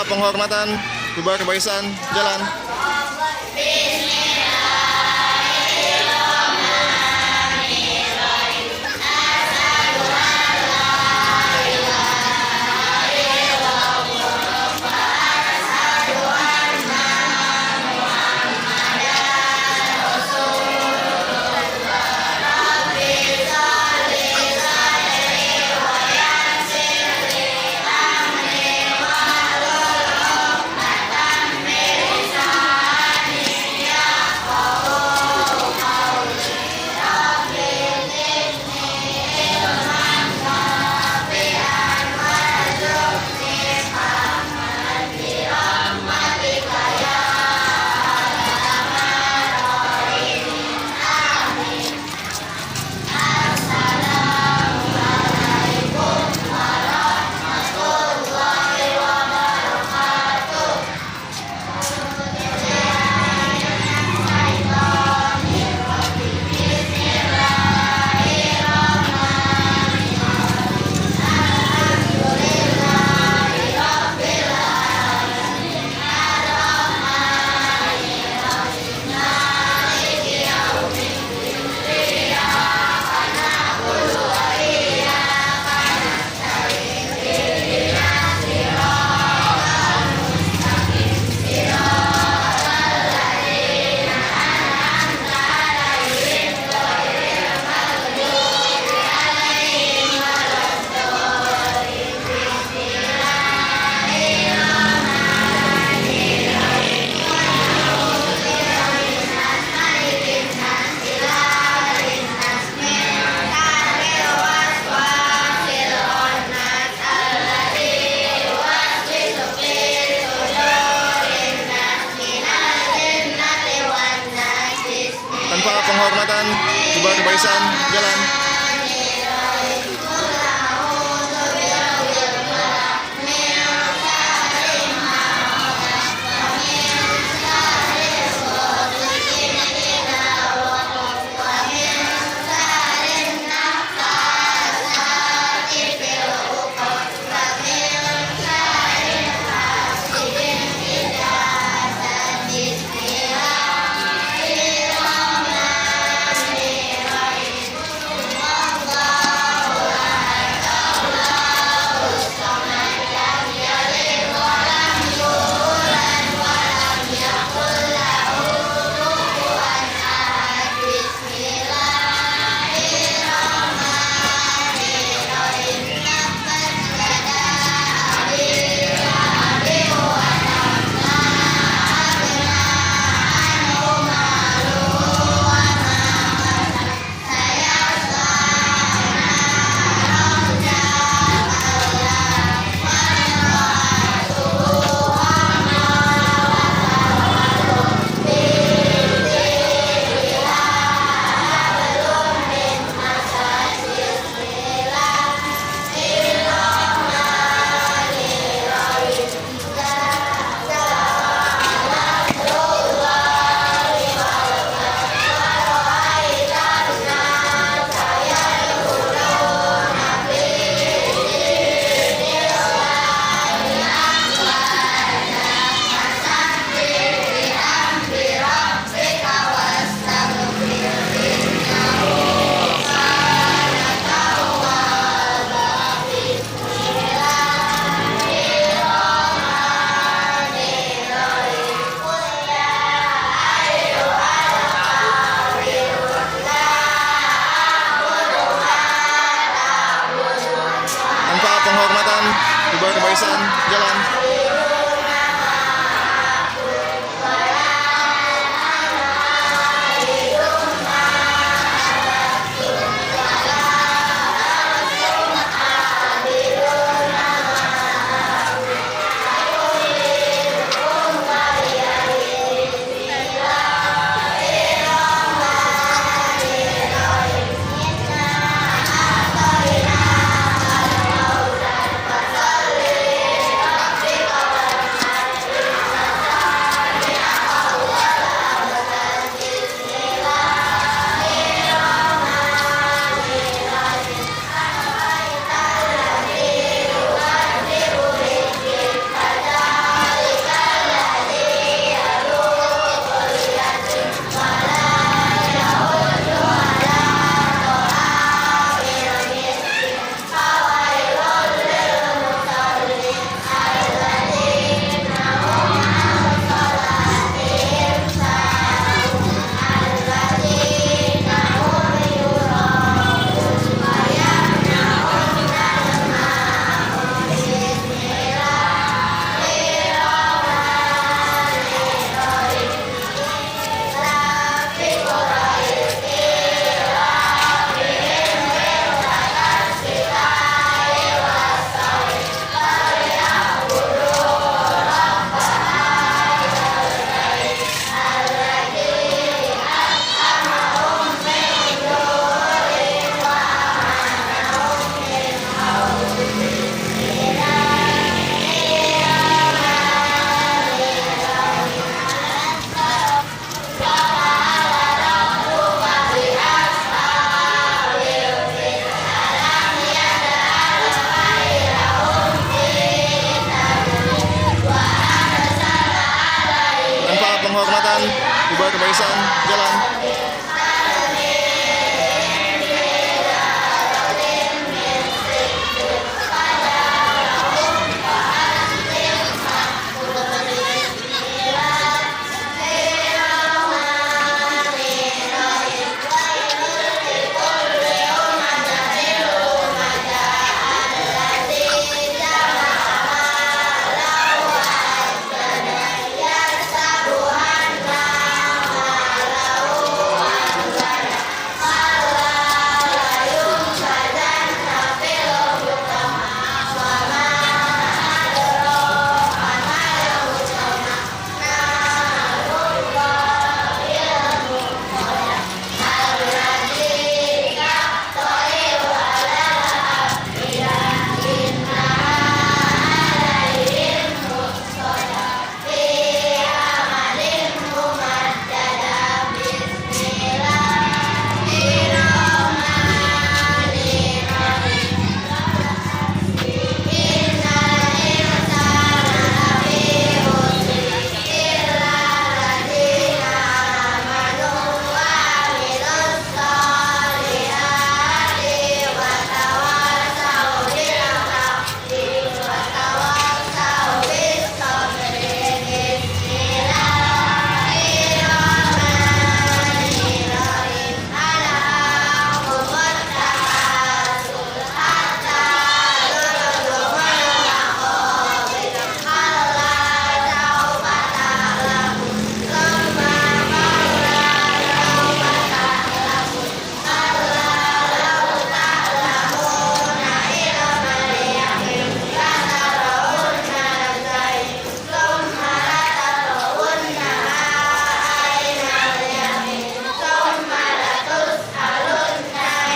Tanpa penghormatan, bubar kebaikan, jalan. Tanpa penghormatan, bubar kebaikan, jalan. Penghormatan, bubar kebaikan, jalan. kebaisan, jalan.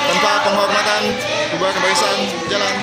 Tanpa penghormatan, bubar kebaisan, jalan.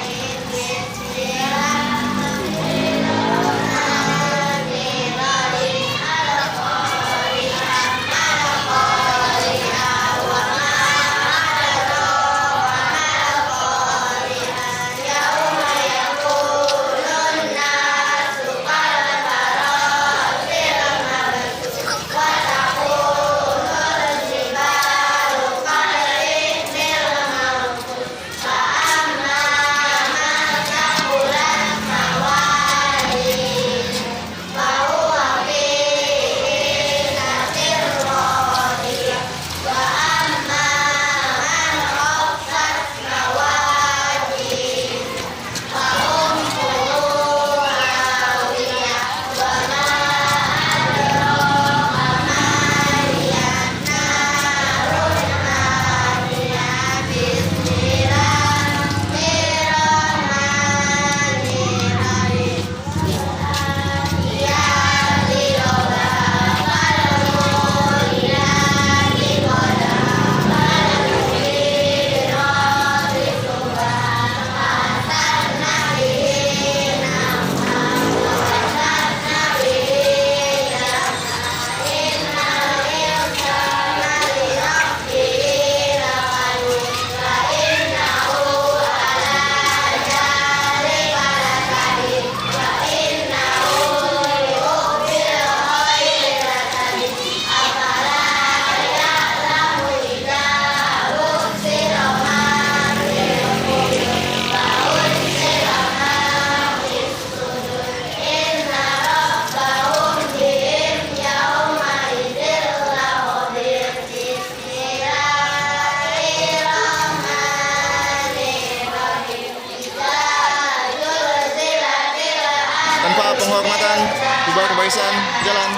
Tanpa penghormatan, bubar kebaisan, jalan.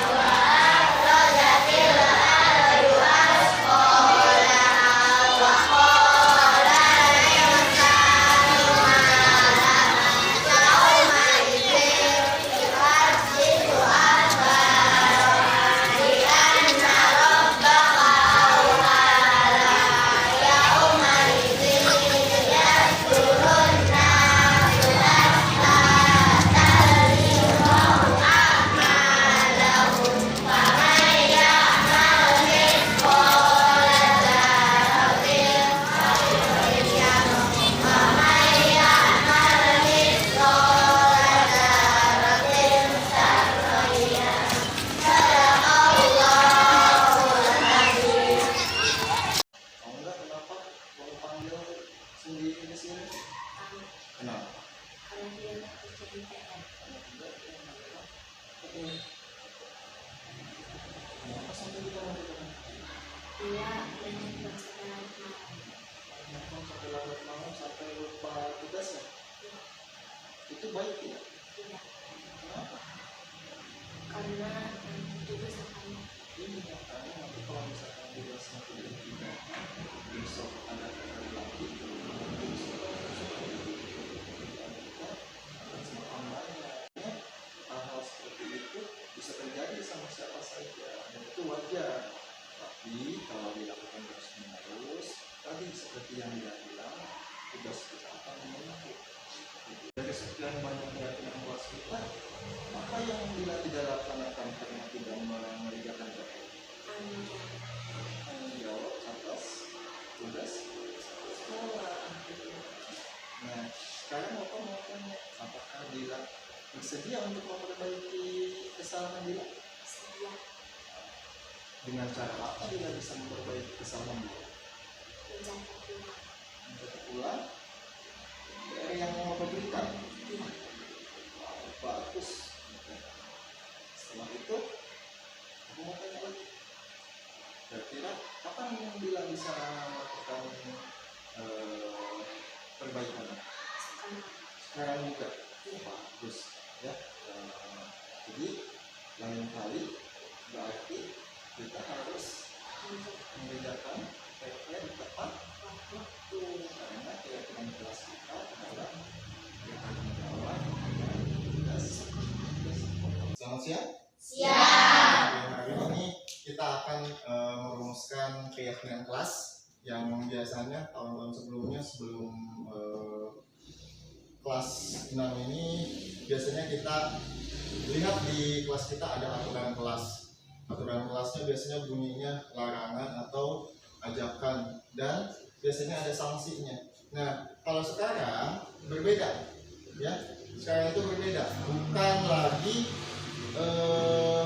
baik tidak? Tidak. Kenapa? Karena tugas akan Iya, karena nanti kalau misalkan tugasnya tidak besok ada kembali lagi, besok akan semakin banyak. Hal-hal seperti itu bisa terjadi sama siapa saja dan itu wajar. Tapi kalau dilakukan terus-menerus, tadi seperti yang dia bilang, tugas kita akan menumpuk. Dari sekian banyak keyakinan kelas kita, apa yang bila tidak laksanakan karena tidak mengerjakan PR? Tanggung jawab atas tugas sekolah. Nah, sekarang Bapak mau tanya, apakah Dila bersedia untuk memperbaiki kesalahan Dila? sedia Dengan cara apa Dila bisa memperbaiki kesalahan Dila? mencatat ulang. Mencatat ulang dari yang mau berikan. Iya. Bagus. Setelah itu, aku mau tanya lagi. Kira-kira kapan Dila bisa melakukan perbaikan? Sekarang juga. Bagus. Ya. Jadi lain kali berarti kita harus mengerjakan PR tepat waktu karena keyakinan kelas kita adalah bertanggung jawab dan tugas. Selamat siang. Siap. Hari ini kita akan merumuskan keyakinan kelas yang biasanya tahun-tahun sebelumnya sebelum kelas 6 ini biasanya kita lihat di kelas kita ada aturan kelas. Aturan kelasnya biasanya bunyinya larangan atau ajakan dan biasanya ada sanksinya. Nah, kalau sekarang berbeda, ya. Sekarang itu berbeda, bukan lagi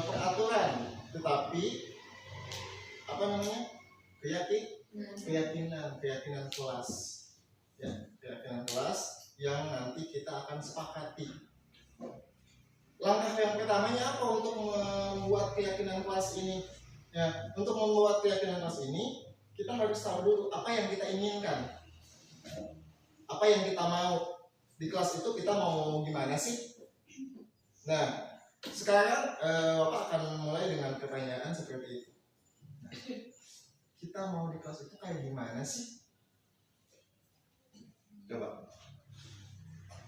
peraturan, tetapi apa namanya? Keyakinan kelas, ya, keyakinan kelas yang nanti kita akan sepakati. Langkah yang pertamanya apa untuk membuat keyakinan kelas ini? Ya, untuk membuat keyakinan kelas ini, kita harus tahu dulu apa yang kita inginkan, apa yang kita mau. Di kelas itu kita mau gimana sih? Nah, sekarang Bapak akan mulai dengan pertanyaan seperti itu. Kita mau di kelas itu kayak gimana sih? Coba.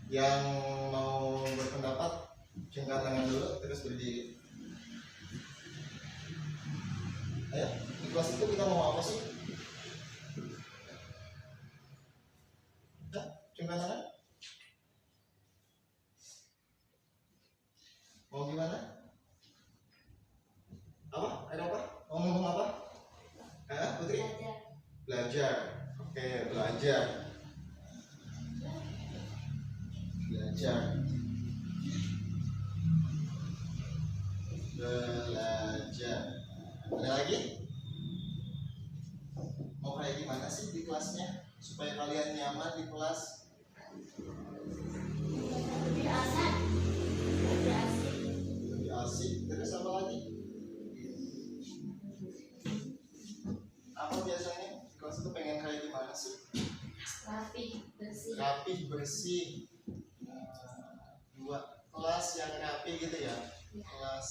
Yang mau berpendapat, cengkat tangan dulu, terus berdiri. Ayo, di kelas itu kita mau apa sih? Cengkat tangan. Mau gimana? Apa? Ada apa? Mau ngomong apa? Putri? Belajar. Oke, belajar. Belajar. Ada lagi? Mau kayak gimana sih di kelasnya supaya kalian nyaman di kelas? Lebih asik. Lebih asik. Terus apa lagi? Apa biasanya di kelas itu pengen kayak gimana sih? Rapi, bersih. Rapih, bersih. Dua kelas yang rapi gitu ya. Kelas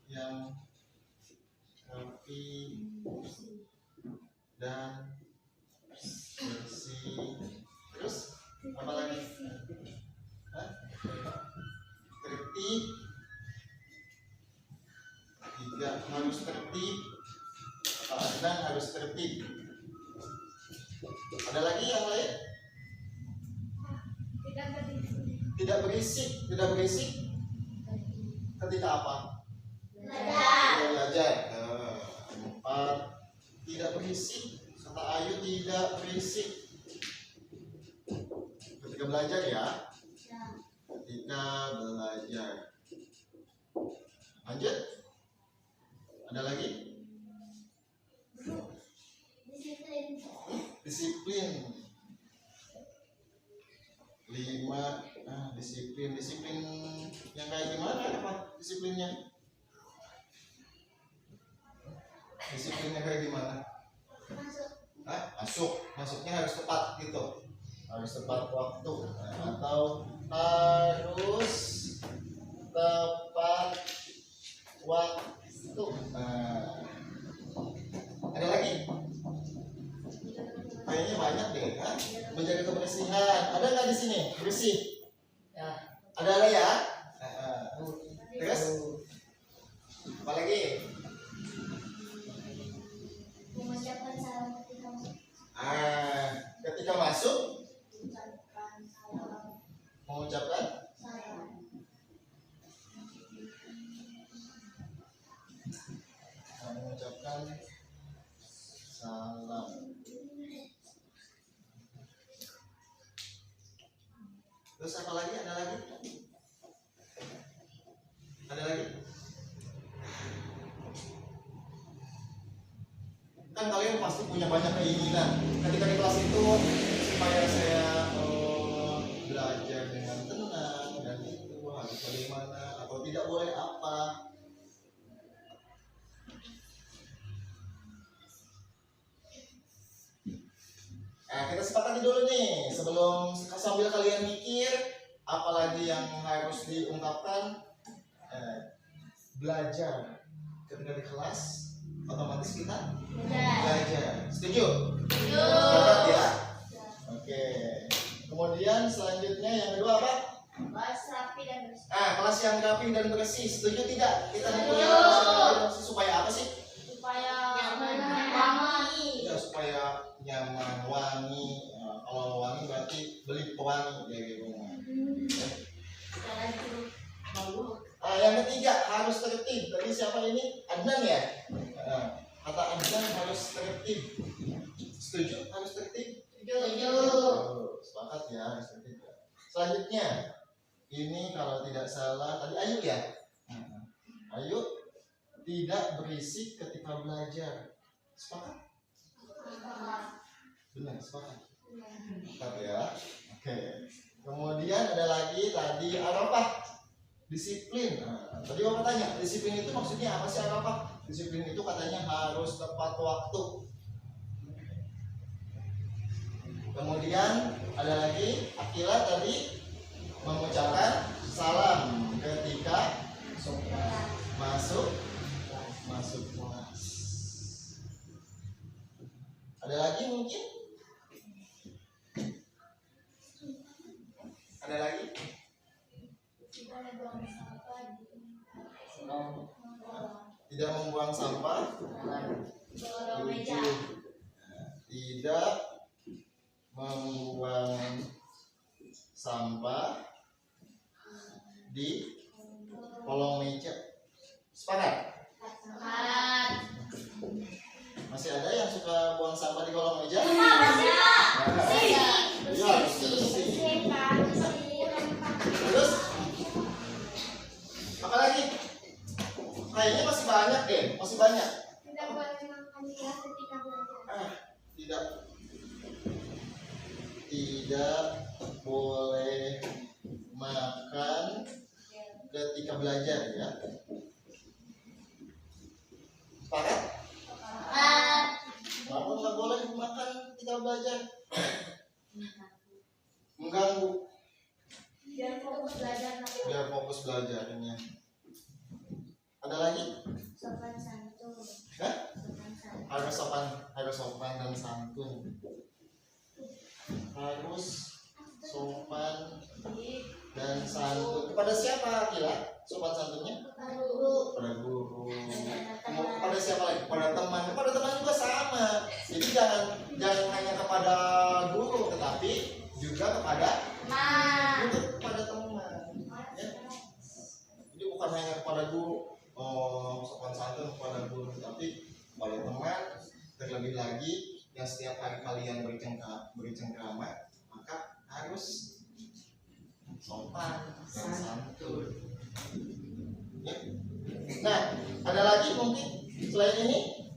yang rapi dan bersih. Terus apa lagi? Tertib. Tiga, harus tertib. Dan harus tertib. Ada lagi yang lain? Tidak berisik. Tidak berisik ketika apa? Tidak belajar. Empat, tidak berisik. Kata Ayu, tidak berisik ketika belajar ya. Ketika belajar. Lanjut. Ada lagi? Disiplin. 5. Disiplin yang kayak gimana? Apa disiplinnya? Disiplinnya kayak gimana? Masuknya harus tepat gitu. harus tepat waktu. Atau harus tepat waktu. Ada lagi? Kayaknya banyak deh, kan? Menjaga kebersihan. Ada nggak di sini? Bersih. Ada ya? Terus? Apa lagi? Mengucapkan salam ketika Ketika masuk, mengucapkan salam. mengucapkan salam. Terus apa lagi? Ada lagi? Ada lagi? Kan kalian pasti punya banyak keinginan ketika di kelas itu supaya saya belajar dengan tenang dan itu harus bagaimana atau tidak boleh apa. Kita sepakati dulu nih sebelum sambil kalian mikir apalagi yang harus diungkapkan. Belajar ketika di kelas otomatis kita belajar. Setuju? Sepakat ya? Oke. Kemudian selanjutnya yang kedua apa? Kelas rapi dan bersih. Kelas yang rapi dan bersih. Setuju tidak? Kita mempunyai kelas yang rapi dan bersih supaya apa sih? Supaya wangi. Ya, supaya nyaman, wangi. Kalau wangi berarti beli pewangi dari rumah. Jangan buruk bau. Yang ketiga harus tertib. Tadi siapa ini? Adnan ya? Kata Adnan harus tertib. Setuju? Harus tertib? Setuju. Sepakat ya, harus tertib. Selanjutnya, ini kalau tidak salah tadi Ayu ya? Ayu tidak berisik ketika belajar. Sepakat? Benar, sepakat. Sepakat ya. Oke. Kemudian ada lagi tadi Arafah. Disiplin. Tadi Bapak tanya, disiplin itu maksudnya apa sih Arafah? Disiplin itu katanya harus tepat waktu. Kemudian ada lagi Akila tadi mengucapkan salam ketika masuk kelas. Ada lagi mungkin? Ada lagi? Tidak membuang sampah. Tidak membuang sampah di kolong meja. Sepakat? Masih ada yang suka buang sampah di kolong meja? Terus apa lagi? Kayaknya masih banyak deh, masih banyak. Tidak boleh makan di kelas ketika belajar. Tidak boleh makan ketika belajar ya. Sepakat? Kenapa nggak boleh makan ketika belajar? Mengganggu. Biar fokus belajar. Biar fokus belajarnya. Ada lagi? Sopan santun. Harus sopan dan santun. Harus sopan dan santun. Kepada siapa Kila? Sopan santunnya? Kepada guru. Kepada siapa lagi? Kepada teman. Kepada teman juga sama. Jadi jangan hanya kepada guru, tetapi juga kepada teman. Ya. Jadi bukan hanya kepada guru. Sopan santun kepada guru, tapi kepada teman. Terlebih lagi yang setiap hari kalian bercengkrama, maka harus sopan dan santun. Ya. Nah, ada lagi mungkin selain ini?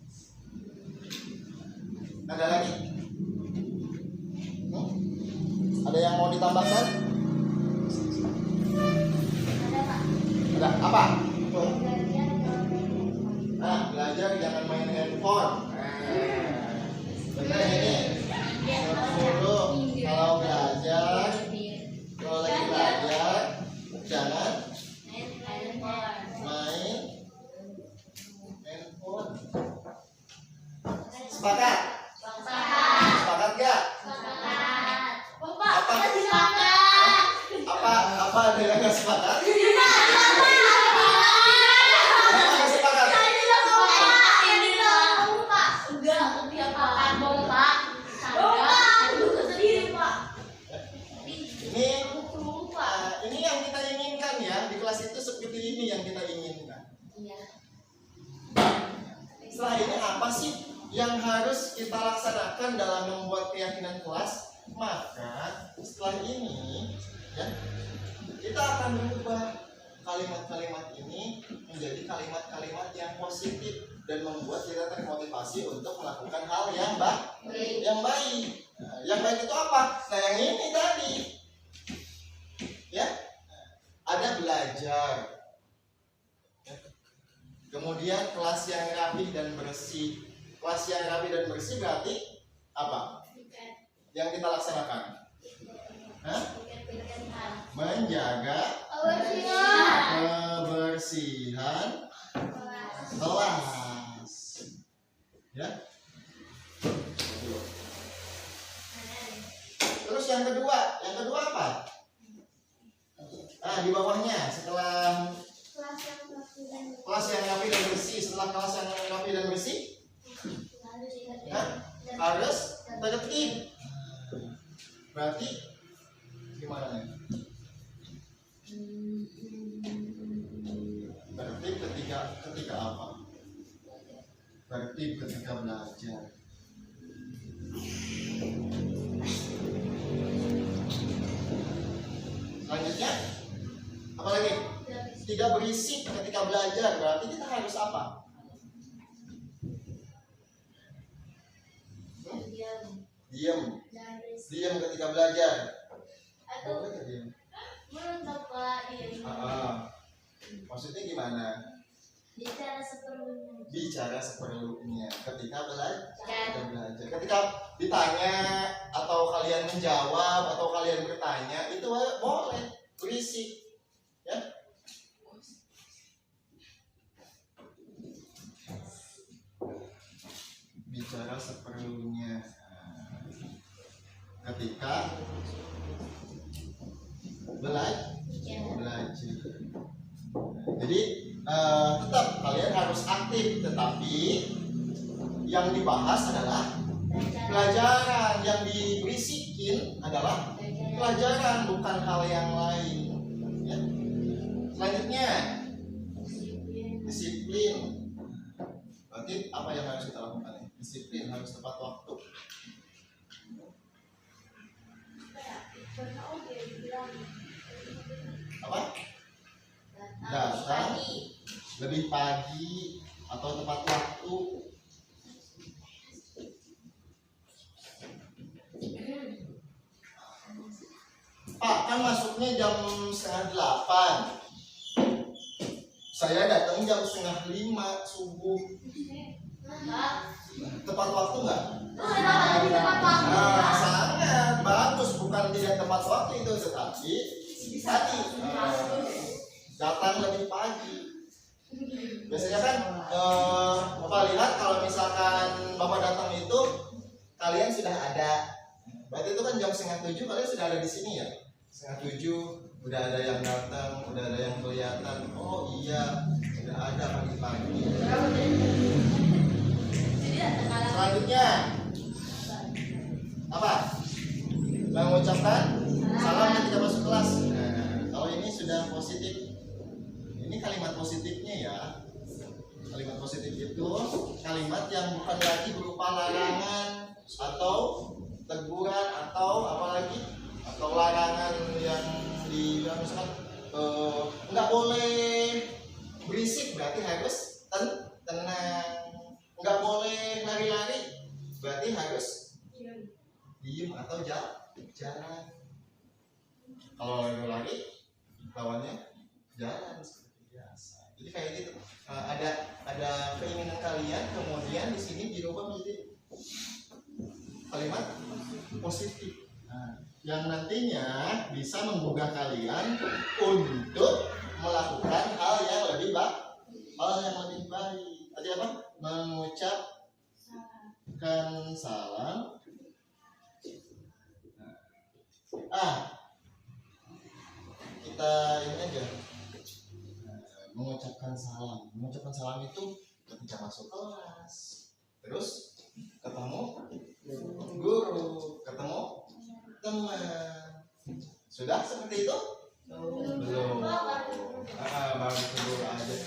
Ada lagi? Ada yang mau ditambahkan? Ada apa? Belajar jangan main handphone. Benar ini. Suruh kalau belajar Apa ada yang nggak sepakat? Ada yang nggak sepakat? Ini yang kita inginkan ya, di kelas itu seperti ini yang kita inginkan. Setelah ini apa sih yang harus kita laksanakan dalam membuat keyakinan kelas? Maka setelah ini ya, kita akan mengubah kalimat-kalimat ini menjadi kalimat-kalimat yang positif dan membuat kita termotivasi untuk melakukan hal yang baik. Nah, yang baik itu apa? Nah, yang ini tadi ya, ada belajar, kemudian kelas yang rapi dan bersih. Kelas yang rapi dan bersih berarti apa yang kita laksanakan? Menjaga kebersihan kelas ya. Terus yang kedua apa? Di bawahnya setelah kelas yang rapi dan bersih, setelah kelas yang rapi dan bersih harus tertib. Berarti gimana nih? Tertib ketika apa? Tertib ketika belajar. Selanjutnya apa lagi? Tidak berisik ketika belajar. Berarti kita harus apa? Diam ketika belajar. Boleh diam. Maksudnya gimana? Bicara seperlunya ketika belajar. Ketika ditanya atau kalian menjawab atau kalian bertanya itu boleh berisik, ya. Bicara seperlunya ketika belajar. Jadi tetap kalian harus aktif, tetapi yang dibahas adalah pelajaran, yang diberisikin adalah pelajaran, bukan hal yang lain. Ya. Selanjutnya disiplin. Berarti apa yang harus kita lakukan? Disiplin, harus tepat waktu. Apa? Datang lebih pagi atau tepat waktu. Pak, kan masuknya jam 7:30. Saya datang jam 4:30 subuh. Tepat waktu nggak? Sangat bagus, bukan tidak tepat waktu itu, tetapi tadi datang lebih pagi. Biasanya kan Bapak lihat kalau misalkan Bapak datang itu kalian sudah ada. Berarti itu kan jam 6:30 kalian sudah ada di sini ya. 6:30 udah ada yang datang, udah ada yang kelihatan. Oh iya, sudah ada pagi-pagi. Selanjutnya apa? Mengucapkan salam ketika masuk kelas. Nah, kalau ini sudah positif. Ini kalimat positifnya ya. Kalimat positif itu kalimat yang bukan lagi berupa larangan atau teguran atau apalagi atau larangan yang misalkan nggak boleh berisik, berarti harus tenang. Nggak boleh lari-lari, berarti harus diem atau jalan. Kalau lari lawannya jalan seperti biasa. Jadi kayak gitu. Ada keinginan kalian, kemudian di sini dirubah menjadi kalimat positif. Nah, yang nantinya bisa menggugah kalian untuk melakukan hal yang lebih baik. Tadi apa? Mengucapkan salam. kita ini aja mengucapkan salam. Mengucapkan salam itu ketika masuk kelas, terus ketemu guru, ketemu teman. Sudah seperti itu? Belum. Baru guru aja.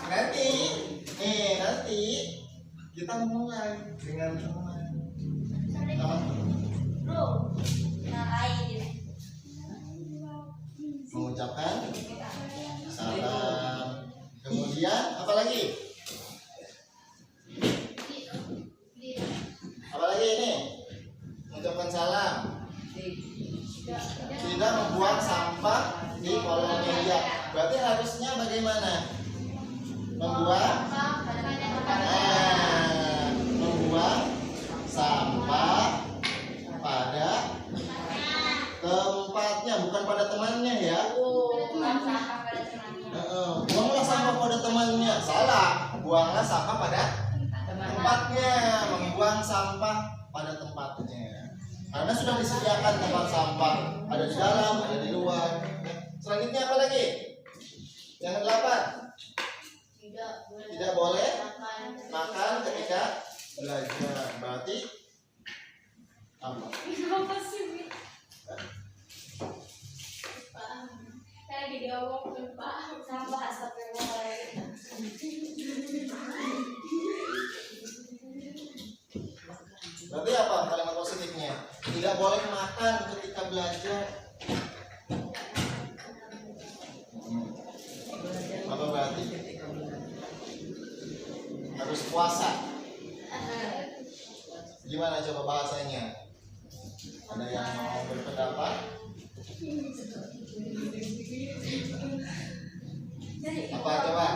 Nanti kita mulai dengan teman. Mengucapkan salam. Kemudian apa lagi? Apa lagi ini? Mengucapkan salam. Tidak membuang sampah di kolong meja. Berarti harusnya bagaimana? Membuang sampah pada tempatnya, bukan pada temannya ya. Buanglah sampah pada temannya. Salah. Buanglah sampah pada tempatnya. Membuang sampah pada tempatnya. Karena sudah disediakan tempat sampah, ada di dalam, ada di luar. Selanjutnya apa lagi? Yang ke-8. Tidak boleh makan ketika belajar. Berarti apa? Apa sih? Saya lagi diomongin Pak, sampah astagfirullah. Berarti apa kalimat positifnya? Tidak boleh makan ketika belajar. Apa berarti? Harus puasa. Gimana coba bahasanya? Ada yang mau berpendapat? Apa coba?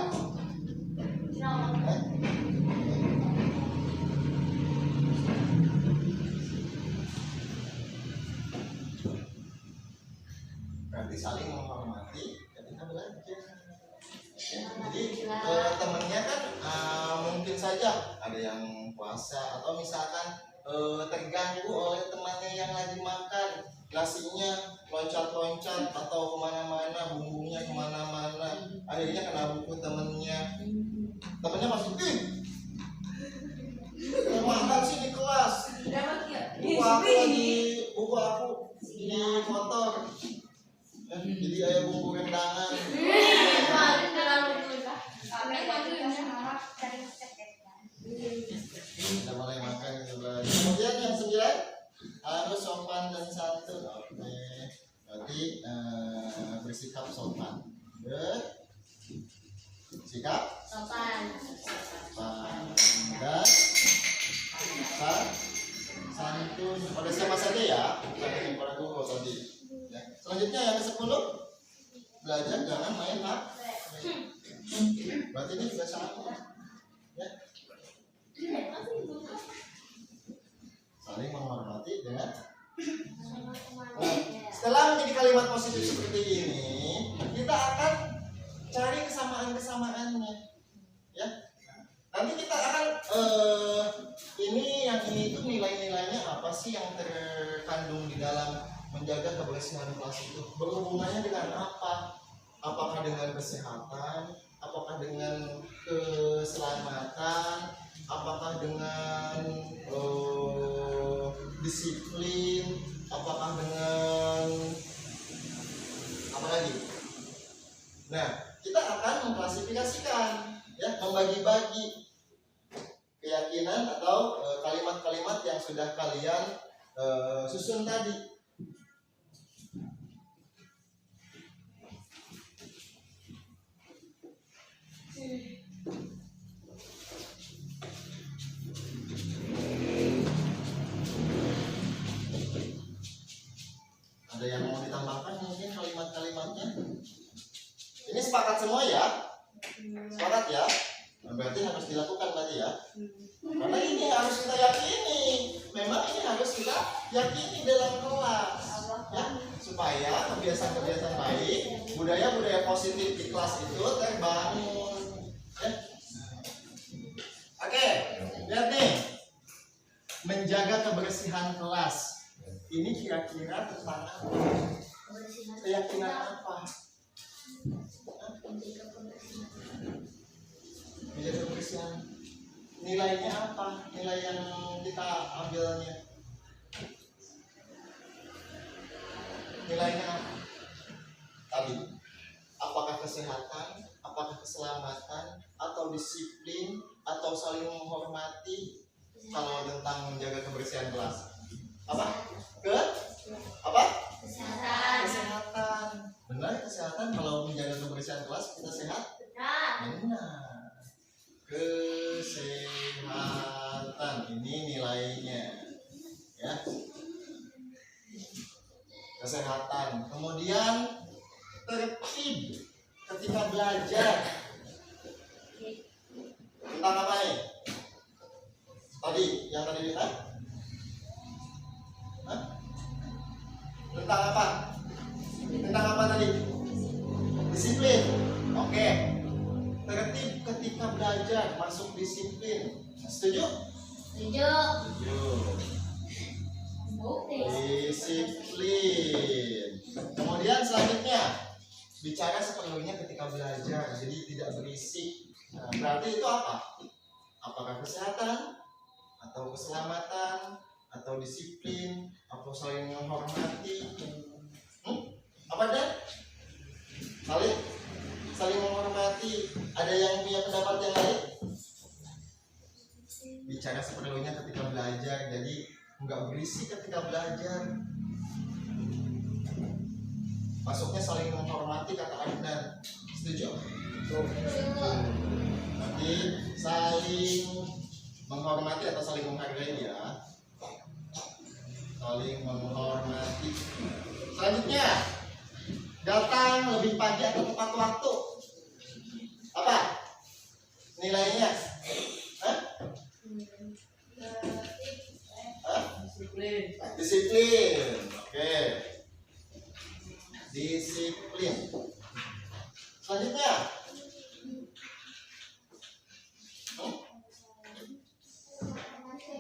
Berarti saling menghormati ketika belajar. Jadi temennya kan mungkin saja ada yang puasa atau misalkan terganggu oleh temannya yang lagi makan, nasinya loncat-loncat atau kemana-mana, bumbunya kemana-mana, akhirnya kena buku temennya masih makan sih di kelas, buku aku di kotor, jadi ayah bumbu rendangan. Kita mulai makan coba. Kemudian yang 9 harus sopan dan santun. Oke. Berarti bersikap sopan. Bersikap Sopan dan santun pada siapa saja ya, bukan pada guru tadi. Ya. Selanjutnya yang ke-10, belajar jangan main HP. Berarti ini juga sama. Ya. Saling menghormati dengan setelah menjadi kalimat positif seperti ini, kita akan cari kesamaan-kesamaannya, ya. Nanti kita akan ini itu nilai-nilainya apa sih yang terkandung di dalam menjaga kebersihan kelas itu, berhubungannya dengan apa? Apakah dengan kesehatan, apakah dengan keselamatan, apakah dengan disiplin, apakah dengan apa lagi? Nah, kita akan mengklasifikasikan, ya, membagi-bagi keyakinan atau kalimat-kalimat yang sudah kalian susun tadi. Ada yang mau ditambahkan mungkin kalimat-kalimatnya? Ini sepakat semua ya? Sepakat ya? Berarti harus dilakukan tadi ya? Karena ini harus kita yakini. Memang ini harus kita yakini dalam kelas, ya, supaya kebiasaan-kebiasaan baik, budaya-budaya positif di kelas itu terbangun, ya. Oke, lihat nih, menjaga kebersihan kelas. Ini kira-kira tentang apa? Kebersihan. Keyakinan apa? Menjaga kebersihan. Menjaga kebersihan. Nilainya apa? Nilai yang kita ambilnya. Nilainya apa? Tadi. Apakah kesehatan, apakah keselamatan, atau disiplin, atau saling menghormati? Kalau tentang menjaga kebersihan kelas, apa? Apa? Kesehatan. Kesehatan. Benar, kesehatan. Kalau menjaga kebersihan kelas kita sehat. Benar. Benar. Kesehatan ini nilainya, ya. Kesehatan. Kemudian tertib ketika belajar. Tentang apa nih? Tadi, yang tadi kita? Hah? Tentang apa? Tentang apa tadi? Disiplin. Oke. Tertib ketika belajar, masuk disiplin. Setuju? Setuju. Setuju. Oke. Disiplin. Kemudian selanjutnya bicara sepenuhnya ketika belajar, jadi tidak berisik. Nah, berarti itu apa? Apakah kesehatan, atau keselamatan, atau disiplin, atau saling menghormati? Apa dan? Saling menghormati. Ada yang punya pendapat yang lain? Bicara sepenuhnya ketika belajar, jadi nggak berisik ketika belajar. Masuknya saling menghormati, kata Adnan. Setuju? Nanti saling menghormati atau saling menghargai ya. Saling menghormati. Selanjutnya, datang lebih pagi atau tepat waktu. Apa? Nilainya? Hah? Hah? Disiplin. Oke. Disiplin. Selanjutnya,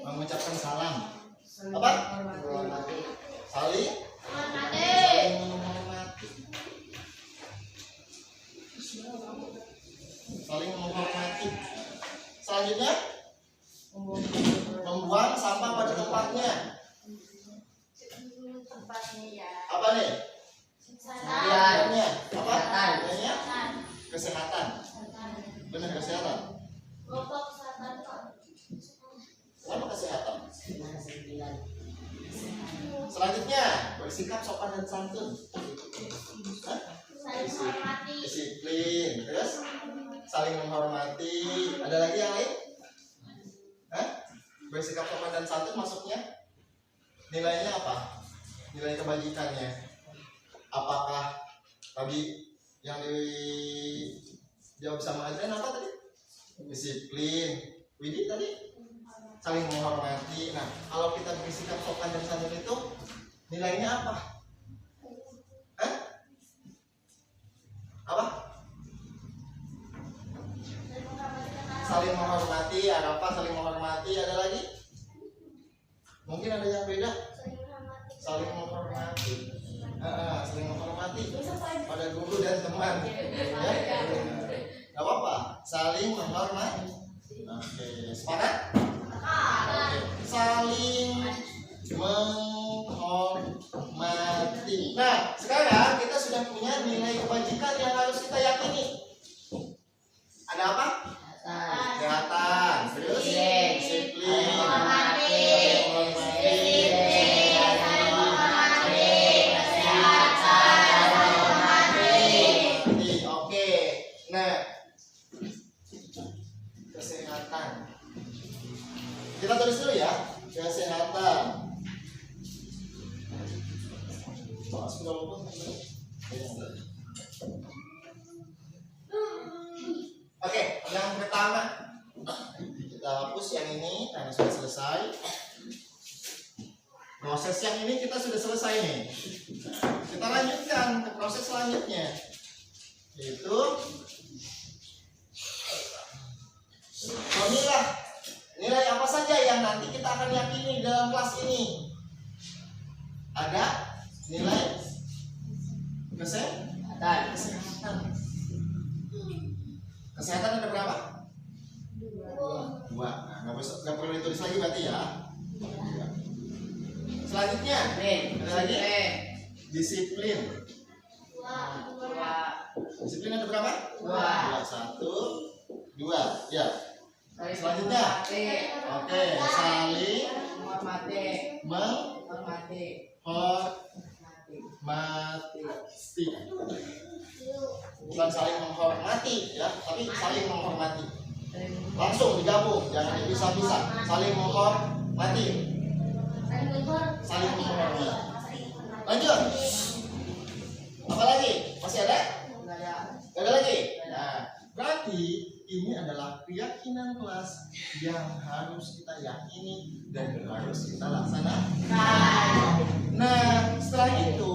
mengucapkan salam. Apa? Saling menghormati. Saling menghormati. Selanjutnya, membuang sampah pada tempatnya. Tempatnya ya. Apa nih? Kesehatan. Nilainya apa? Kesehatan. Nilainya kesehatan. Benar, kesehatan. Bapak kesehatan Pak. Kenapa kesehatan? Selanjutnya, bersikap sopan dan santun. Hah? Saling menghormati. Disiplin. Terus saling menghormati. Ada lagi yang lain? Hah? Bersikap sopan dan santun masuknya nilainya apa? Nilai kebajikannya. Apakah tadi yang dijawab sama Adrian apa tadi? Disiplin. Widi tadi saling menghormati. Nah, kalau kita bersikap sopan dan santun itu nilainya apa? Hah? Apa? Saling menghormati. Ada apa? Saling menghormati. Ada lagi? Mungkin ada yang beda. Saling menghormati. Saling menghormati pada guru dan teman. Ya? Gak apa-apa. Saling menghormati. Oke, sepakat? Oke. Saling menghormati. Nah, sekarang kita sudah punya nilai kebajikan yang harus kita yakini. Ada apa? Kesehatan. Terus disiplin. Menghormati. Oke. Nah, kesehatan. Kita tulis dulu ya. Kesehatan. Oke, yang pertama kita hapus yang ini karena sudah selesai. Proses yang ini kita sudah selesai nih. Kita lanjutkan ke proses selanjutnya, yaitu memilah nilai apa saja yang nanti kita akan yakini dalam kelas ini. Ada nilai Kesehatan. Kesehatan ada berapa? 2. Nah, nggak perlu ditulis lagi berarti ya. Selanjutnya ada lagi disiplin. Disiplin ada berapa? 2. 1, 2. Ya. Selanjutnya. Oke, saling menghormati. Bukan saling menghormati ya, tapi saling menghormati. Langsung digabung, jangan dipisah-pisah. Saling menghormati. Saling menghormati. Lanjut. Apa lagi? Masih ada? Gak ada lagi? Nah, berarti ini adalah keyakinan kelas yang harus kita yakini dan harus kita laksanakan. Nah, setelah itu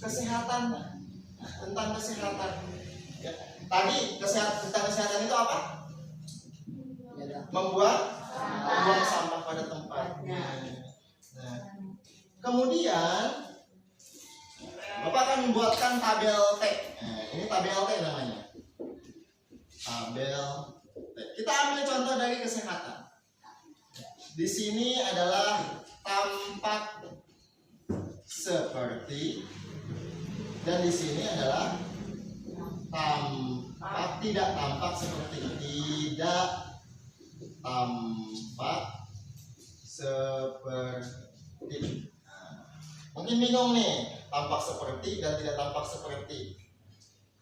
kesehatan, tentang kesehatan. Ya. Tadi tentang kesehatan itu apa? Membuang sampah pada tempatnya. Nah, kemudian Bapak akan membuatkan tabel T. Nah, ini tabel T namanya. Tabel T. Kita ambil contoh dari kesehatan. Di sini adalah tampak seperti, dan di sini adalah tidak tampak seperti. Tidak tampak seperti. Mungkin bingung nih, tampak seperti dan tidak tampak seperti.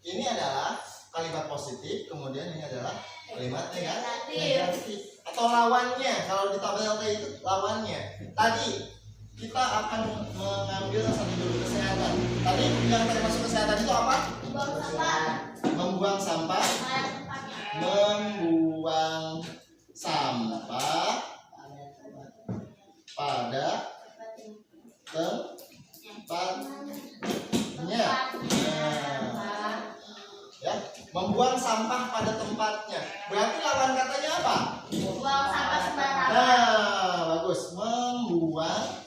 Ini adalah kalimat positif, kemudian ini adalah kalimat negatif. Atau lawannya, kalau di tabel T itu lawannya. Tadi kita akan mengambil satu dulu kesehatan. Tadi yang termasuk kesehatan itu apa? Membuang sampah. Membuang sampah pada tempatnya. Ya, membuang sampah pada tempatnya. Berarti lawan katanya apa? Buang sampah sembarangan. Nah, bagus. Membuang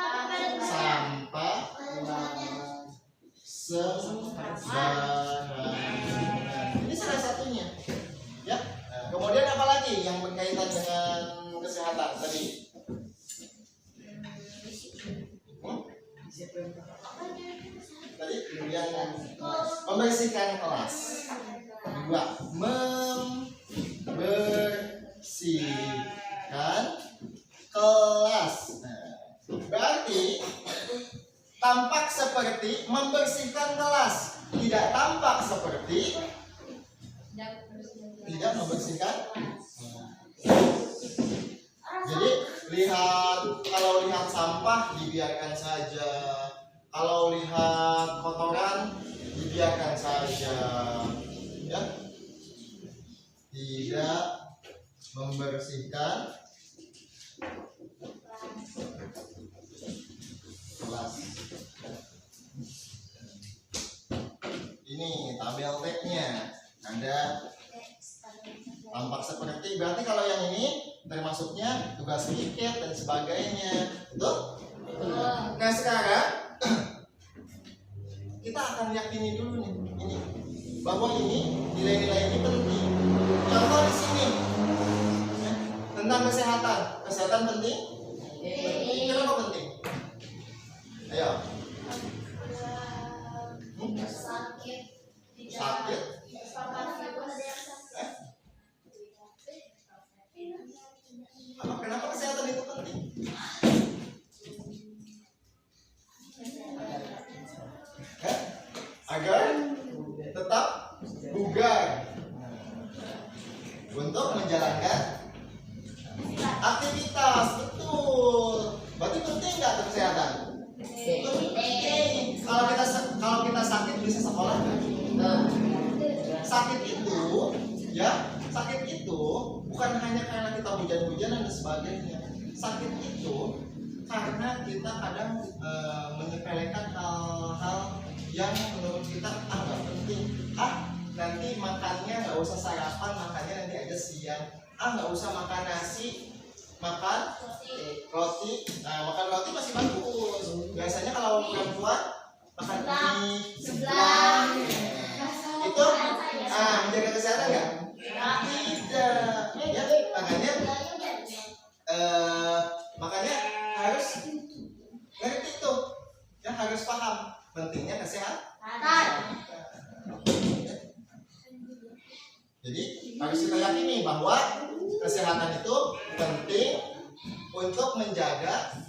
Sampah sembarangan. Ini salah satunya. Ya. Nah, kemudian apa lagi yang berkaitan dengan kesehatan tadi? Tadi kemudian membersihkan kelas. 2. Membersihkan kelas. Nah, berarti tampak seperti membersihkan kelas, tidak tampak seperti tidak membersihkan. Jadi kalau lihat sampah dibiarkan saja, kalau lihat kotoran dibiarkan saja, ya, tidak membersihkan kelas. Ini tabel T-nya ada tampak seperti, berarti kalau yang ini termasuknya tugas piket dan sebagainya, betul? Nah, sekarang kita akan yakini dulu nih ini bahwa ini nilai-nilai ini penting. Contoh di sini ya, tentang kesehatan. Kesehatan penting? Kenapa penting? Ayo. sakit. Sakit. Kenapa kesehatan itu penting? Agar tetap bugar untuk menjalankan aktivitas. Betul. Berarti penting nggak kesehatan? Penting. Kalau kita sakit bisa sekolah nggak? Sakit itu, ya, sakit itu bukan hanya karena kita hujan-hujanan dan sebagainya. Sakit itu karena kita kadang menyepelekan hal-hal yang menurut kita nggak penting. Nanti makannya nggak usah sarapan, makannya nanti aja siang. Nggak usah makan nasi, makan roti. Nah, makan roti masih bagus, Biasanya kalau perempuan makan di Sebelah. itu menjaga kesehatan nggak? Tidak. Ya, makanya harus ngerti itu, ya harus paham pentingnya kesehatan. Jadi harus kita yakini bahwa kesehatan itu penting untuk menjaga